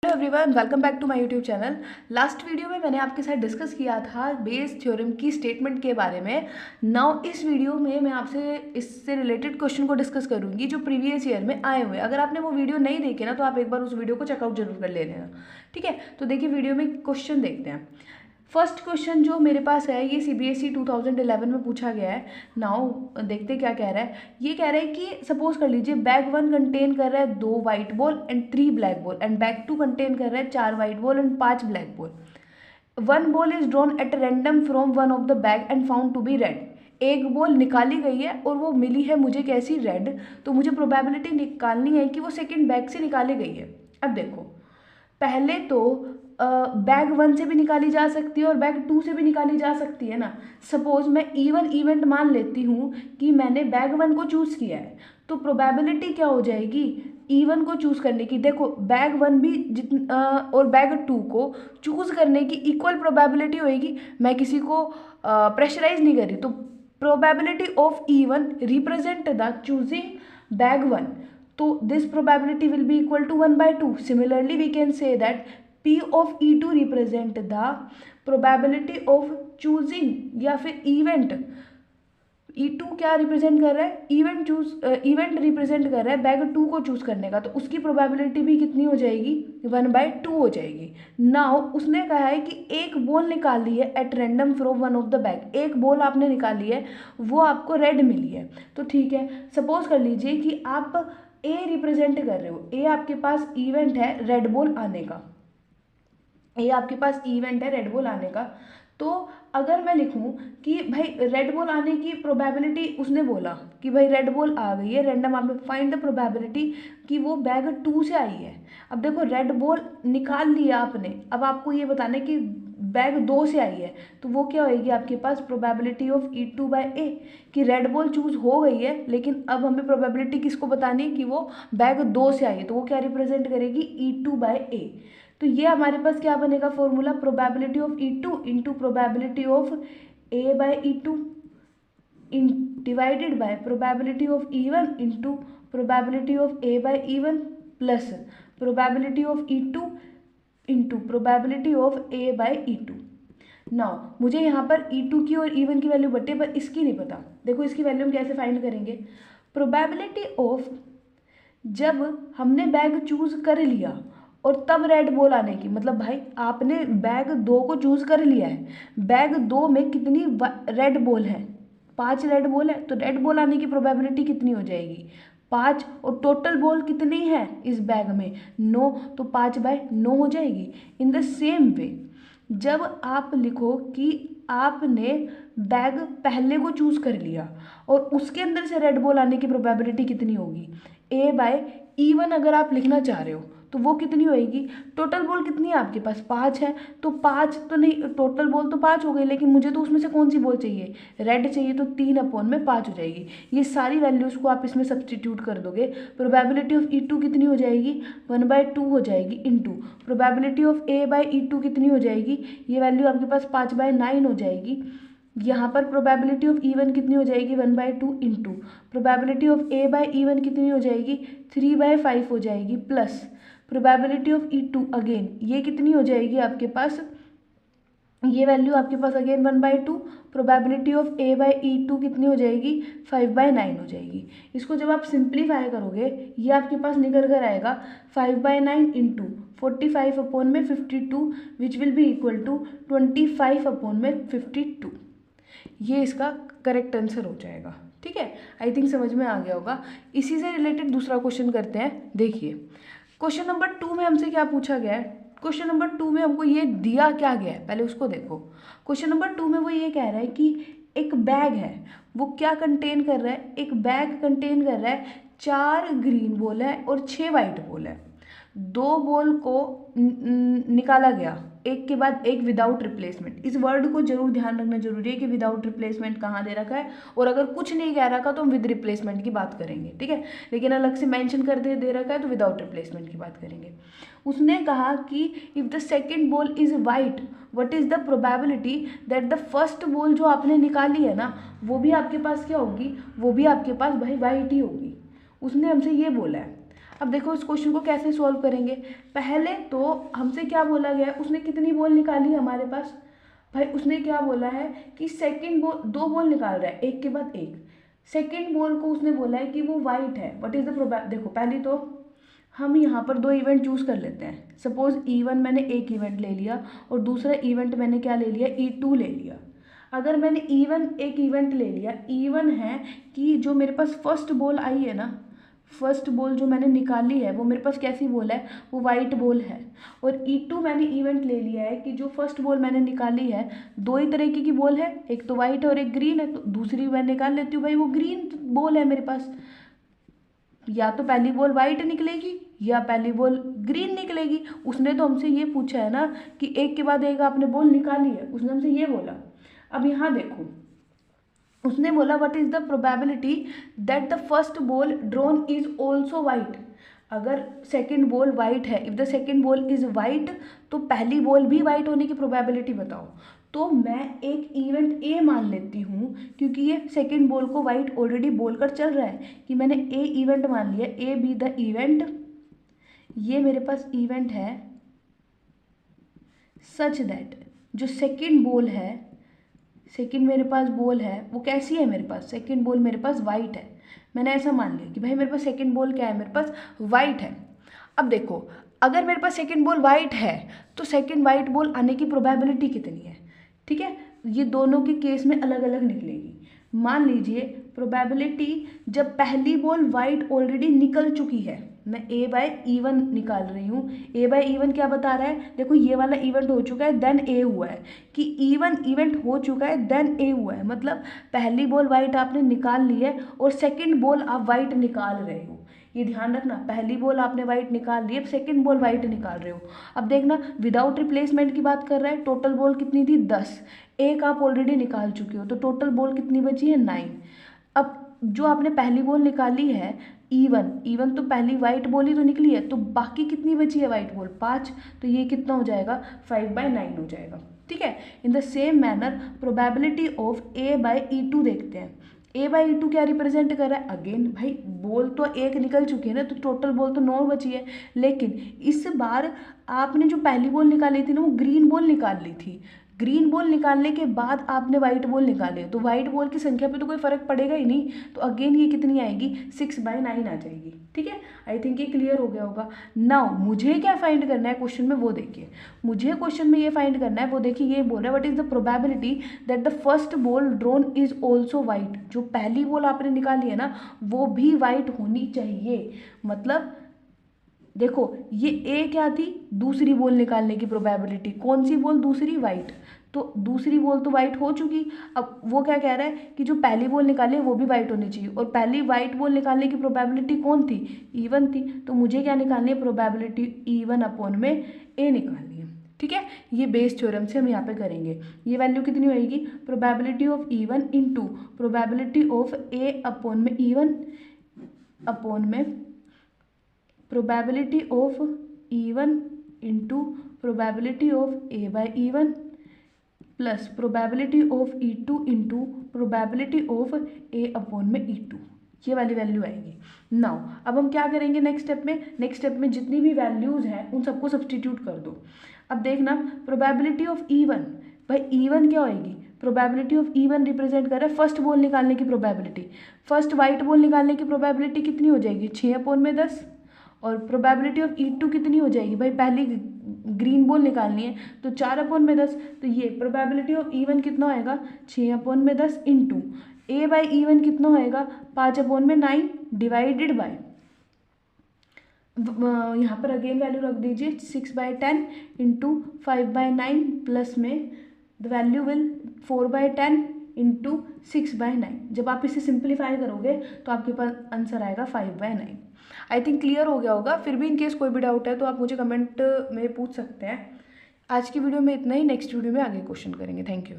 Hello everyone, welcome back to my YouTube channel. Last video में मैंने आपके साथ डिस्कस किया था बेस थ्योरम की स्टेटमेंट के बारे में। नाउ इस वीडियो में मैं आपसे इससे रिलेटेड क्वेश्चन को डिस्कस करूंगी जो प्रीवियस ईयर में आए हुए। अगर आपने वो वीडियो नहीं देखे ना तो आप एक बार उस वीडियो को चेकआउट जरूर कर लेना, ठीक है। तो देखिए वीडियो में क्वेश्चन देखते हैं। फर्स्ट क्वेश्चन जो मेरे पास है ये CBSE 2011 में पूछा गया है। नाउ देखते क्या कह रहा है। ये कह रहा है कि सपोज कर लीजिए बैग 1 कंटेन कर रहा है 2 white ball and 3 black ball, and bag 2 contain कर रहा है 4 white ball and 5 black ball. 1 ball is drawn at random from one of the bag and found to be red. एक ball निकाली गई है और वो मिली है मुझे कैसी, रेड। तो मुझे प्रोबेबिलिटी निकालनी है कि वो सेकेंड बैग से निकाली गई है। अब देखो, पहले तो बैग 1 से भी निकाली जा सकती है और बैग 2 से भी निकाली जा सकती है ना। सपोज मैं इवन इवेंट मान लेती हूँ कि मैंने बैग 1 को चूज़ किया है, तो प्रोबेबिलिटी क्या हो जाएगी इवन को चूज़ करने की। देखो बैग 1 भी और बैग 2 को चूज़ करने की इक्वल प्रोबेबिलिटी होएगी। मैं किसी को प्रेशराइज नहीं कर रही, तो probability of even represent the choosing bag 1, तो this probability will be equal to 1/2. Similarly, we can say that P of E2 represent the probability of choosing या फिर event। E2 क्या रिप्रेजेंट कर रहा है, इवेंट रिप्रेजेंट कर रहा है बैग 2 को चूज करने का, तो उसकी प्रोबेबिलिटी भी कितनी हो जाएगी 1/2 हो जाएगी। नाउ उसने कहा है कि एक बॉल निकाली है eight random from one of the bag. एक बॉल आपने निकाली है, वो आपको रेड मिली है, तो ठीक है। सपोज कर लीजिए कि आप ए रिप्रेजेंट कर रहे हो, ए आपके पास इवेंट है रेड बॉल आने का, ए आपके पास इवेंट है रेड बॉल आने का। तो अगर मैं लिखूं कि भाई रेड बॉल आने की प्रोबेबिलिटी, उसने बोला कि भाई रेड बॉल आ गई है रैंडम, आप फाइंड द प्रोबेबिलिटी कि वो बैग 2 से आई है। अब देखो रेड बॉल निकाल लिया आपने, अब आपको ये बताना है कि बैग 2 से आई है, तो वो क्या होएगी आपके पास प्रोबेबिलिटी ऑफ E2/A कि रेड बॉल चूज हो गई है, लेकिन अब हमें प्रोबेबिलिटी किसको बतानी है कि वो बैग 2 से आई है, तो वो क्या रिप्रेजेंट करेगी E2/A। तो ये हमारे पास क्या बनेगा formula, probability of E2 into probability of A/E2 divided by probability of E1 into probability of A/E1 plus probability of E2 into probability of A/E2। Now मुझे यहाँ पर E2 की और E1 की वैल्यू बटे, पर इसकी नहीं पता। देखो इसकी वैल्यू हम कैसे फाइंड करेंगे, प्रोबेबिलिटी ऑफ जब हमने बैग चूज कर लिया और तब रेड बॉल आने की, मतलब भाई आपने बैग 2 को चूज कर लिया है, बैग 2 में कितनी रेड बॉल है, 5 रेड बॉल है, तो रेड बॉल आने की प्रोबेबिलिटी कितनी हो जाएगी 5, और टोटल बॉल कितनी है इस बैग में 9, तो 5/9 हो जाएगी। इन द सेम वे जब आप लिखो कि आपने बैग पहले को चूज कर लिया और उसके अंदर से रेड बॉल आने की प्रोबेबिलिटी कितनी होगी A/E1, अगर आप लिखना चाह रहे हो तो वो कितनी होएगी, टोटल बॉल कितनी है आपके पास 5 है, तो 5 तो नहीं, टोटल बॉल तो 5 हो गई, लेकिन मुझे तो उसमें से कौन सी बॉल चाहिए, रेड चाहिए, तो 3/5 हो जाएगी। ये सारी वैल्यूज़ को आप इसमें सब्सटीट्यूट कर दोगे, प्रोबेबिलिटी ऑफ E2 कितनी हो जाएगी 1/2 हो जाएगी, इंटू प्रोबेबिलिटी ऑफ A/E2 कितनी हो जाएगी, ये वैल्यू आपके पास 5/9 हो जाएगी। यहाँ पर प्रोबेबिलिटी ऑफ E1 कितनी हो जाएगी 1/2 इंटू प्रोबेबिलिटी ऑफ A/E1 कितनी हो जाएगी 3/5 हो जाएगी, plus probability of E2 again ये कितनी हो जाएगी आपके पास, ये वैल्यू आपके पास अगेन 1/2, प्रोबेबिलिटी ऑफ A/E2 कितनी हो जाएगी 5/9 हो जाएगी। इसको जब आप सिंप्लीफाई करोगे ये आपके पास निकल कर आएगा 5/9 into 45/52 which will be equal to 25/52। ये इसका करेक्ट आंसर हो जाएगा, ठीक है। आई थिंक समझ में आ गया होगा। इसी से रिलेटेड दूसरा क्वेश्चन करते हैं। देखिए क्वेश्चन नंबर 2 में हमसे क्या पूछा गया है, क्वेश्चन नंबर 2 में हमको ये दिया क्या गया है पहले उसको देखो। क्वेश्चन नंबर 2 में वो ये कह रहा है कि एक बैग है, वो क्या कंटेन कर रहा है, एक बैग कंटेन कर रहा है 4 ग्रीन बॉल है और 6 वाइट बॉल है। 2 बॉल को निकाला गया एक के बाद एक विदाउट रिप्लेसमेंट। इस वर्ड को जरूर ध्यान रखना जरूरी है कि विदाउट रिप्लेसमेंट कहाँ दे रखा है, और अगर कुछ नहीं कह रखा तो हम विद रिप्लेसमेंट की बात करेंगे, ठीक है। लेकिन अलग से मेंशन कर दे रखा है तो विदाउट रिप्लेसमेंट की बात करेंगे। उसने कहा कि if the second ball is white what is the probability that the first ball जो आपने निकाली है ना वो भी आपके पास क्या होगी, वो भी आपके पास भाई वाइट ही होगी। उसने हमसे ये बोला है। अब देखो इस क्वेश्चन को कैसे सॉल्व करेंगे। पहले तो हमसे क्या बोला गया है, उसने कितनी बॉल निकाली हमारे पास, भाई उसने क्या बोला है कि सेकंड बॉल, 2 बॉल निकाल रहा है एक के बाद एक। सेकंड बॉल को उसने बोला है कि वो वाइट है। व्हाट इज द प्रोबेबिलिटी, देखो पहले तो हम यहाँ पर 2 इवेंट चूज कर लेते हैं। सपोज E1 मैंने एक इवेंट ले लिया और दूसरा इवेंट मैंने क्या ले लिया, E2 ले लिया। अगर मैंने E1 एक इवेंट ले लिया, E1 है कि जो मेरे पास फर्स्ट बॉल आई है ना, फर्स्ट बॉल जो मैंने निकाली है वो मेरे पास कैसी बॉल है, वो वाइट बॉल है। और E2 मैंने इवेंट ले लिया है कि जो फर्स्ट बॉल मैंने निकाली है, 2 ही तरीके की बॉल है, एक तो वाइट है और एक ग्रीन है, तो दूसरी मैं निकाल लेती हूँ, भाई वो ग्रीन बॉल है मेरे पास। या तो पहली बॉल वाइट निकलेगी या पहली बॉल ग्रीन निकलेगी। उसने तो हमसे ये पूछा है ना कि एक के बाद एक आपने बॉल निकाली है, उसने हमसे ये बोला। अब यहाँ देखो उसने बोला what is the probability that the first ball drawn is also white. अगर सेकेंड बॉल वाइट है, if the second ball is white, तो पहली बॉल भी वाइट होने की प्रोबेबिलिटी बताओ। तो मैं एक इवेंट ए मान लेती हूँ क्योंकि ये सेकेंड बॉल को वाइट ऑलरेडी बोलकर चल रहा है कि मैंने ए इवेंट मान लिया, ए बी द इवेंट, ये मेरे पास इवेंट है सच दैट जो सेकेंड बॉल है, सेकेंड मेरे पास बॉल है वो कैसी है, मेरे पास सेकेंड बॉल मेरे पास वाइट है। मैंने ऐसा मान लिया कि भाई मेरे पास सेकेंड बॉल क्या है, मेरे पास वाइट है। अब देखो अगर मेरे पास सेकेंड बॉल वाइट है तो सेकेंड वाइट बॉल आने की प्रोबेबिलिटी कितनी है, ठीक है। ये दोनों के केस में अलग अलग निकलेगी। मान लीजिए प्रोबेबिलिटी जब पहली बॉल वाइट ऑलरेडी निकल चुकी है, मैं A/E1 निकाल रही हूँ। A/E1 क्या बता रहा है, देखो ये वाला इवेंट हो चुका है देन A हुआ है, कि E1 इवेंट हो चुका है देन A हुआ है, मतलब पहली बॉल वाइट आपने निकाल ली है और सेकेंड बॉल आप वाइट निकाल रहे हो। ये ध्यान रखना, पहली बॉल आपने वाइट निकाल ली है, सेकेंड बॉल वाइट निकाल रहे हो। अब देखना विदाउट रिप्लेसमेंट की बात कर रहा है, टोटल बॉल कितनी थी 10, एक आप ऑलरेडी निकाल चुके हो, तो टोटल बॉल कितनी बची है 9। अब जो आपने पहली बॉल निकाली है E1 तो पहली वाइट बॉल ही तो निकली है, तो बाकी कितनी बची है वाइट बॉल 5, तो ये कितना हो जाएगा 5/9 हो जाएगा, ठीक है। In the same manner probability of A/E2 देखते हैं। A/E2 क्या रिप्रेजेंट कर रहा है, अगेन भाई बॉल तो एक निकल चुकी है ना, तो टोटल बॉल तो 9 बची है, लेकिन इस बार आपने जो पहली बॉल निकाली थी ना वो ग्रीन बॉल निकाल ली थी। ग्रीन बॉल निकालने के बाद आपने वाइट बॉल निकाले, तो वाइट बॉल की संख्या पे तो कोई फर्क पड़ेगा ही नहीं, तो अगेन ये कितनी आएगी 6/9 आ जाएगी, ठीक है। आई थिंक ये क्लियर हो गया होगा। नाउ मुझे क्या फाइंड करना है क्वेश्चन में, वो देखिए। मुझे क्वेश्चन में ये फाइंड करना है, वो देखिए ये बोल रहा है what is the probability that the first ball drawn is also white. जो पहली बॉल आपने निकाली है ना वो भी वाइट होनी चाहिए। मतलब देखो ये ए क्या थी, दूसरी बॉल निकालने की प्रोबेबिलिटी, कौन सी बॉल, दूसरी वाइट, तो दूसरी बॉल तो वाइट हो चुकी। अब वो क्या कह रहा है कि जो पहली बॉल निकाली है वो भी वाइट होनी चाहिए, और पहली वाइट बॉल निकालने की प्रोबेबिलिटी कौन थी, E1 थी, तो मुझे क्या निकालनी है, प्रोबेबिलिटी E1/में A निकालनी है, ठीक है। ये बेस थ्योरम से हम यहाँ पे करेंगे। ये वैल्यू कितनी होएगी, probability of E1 into probability of A/में E1/में probability of E1 into probability of A/E1 plus probability of E2 into probability of A/में E2, ये वाली वैल्यू आएगी। नाउ अब हम क्या करेंगे नेक्स्ट स्टेप में जितनी भी वैल्यूज़ हैं उन सबको सब्सटीट्यूट कर दो। अब देखना प्रोबेबिलिटी ऑफ E1, भाई E1 क्या होएगी, प्रोबेबिलिटी ऑफ E1 रिप्रेजेंट कर रहा है फर्स्ट बॉल निकालने की प्रोबेबिलिटी, फर्स्ट वाइट बॉल निकालने की प्रोबेबिलिटी कितनी हो जाएगी 6/10, और प्रोबेबिलिटी ऑफ E2 कितनी हो जाएगी, भाई पहली ग्रीन बॉल निकालनी है तो 4/10, तो ये प्रोबेबिलिटी ऑफ E1 कितना होएगा 6/10 इंटू A/E1 कितना होएगा 5/9 डिवाइडेड बाय, यहाँ पर अगेन वैल्यू रख दीजिए 6/10 इंटू 5/9 प्लस में द वैल्यू विल 4/10 इंटू 6/9। जब आप इसे सिंप्लीफाई करोगे तो आपके पास आंसर आएगा 5/9। आई थिंक क्लियर हो गया होगा। फिर भी इन केस कोई भी डाउट है तो आप मुझे कमेंट में पूछ सकते हैं। आज की वीडियो में इतना ही, नेक्स्ट वीडियो में आगे क्वेश्चन करेंगे। Thank you.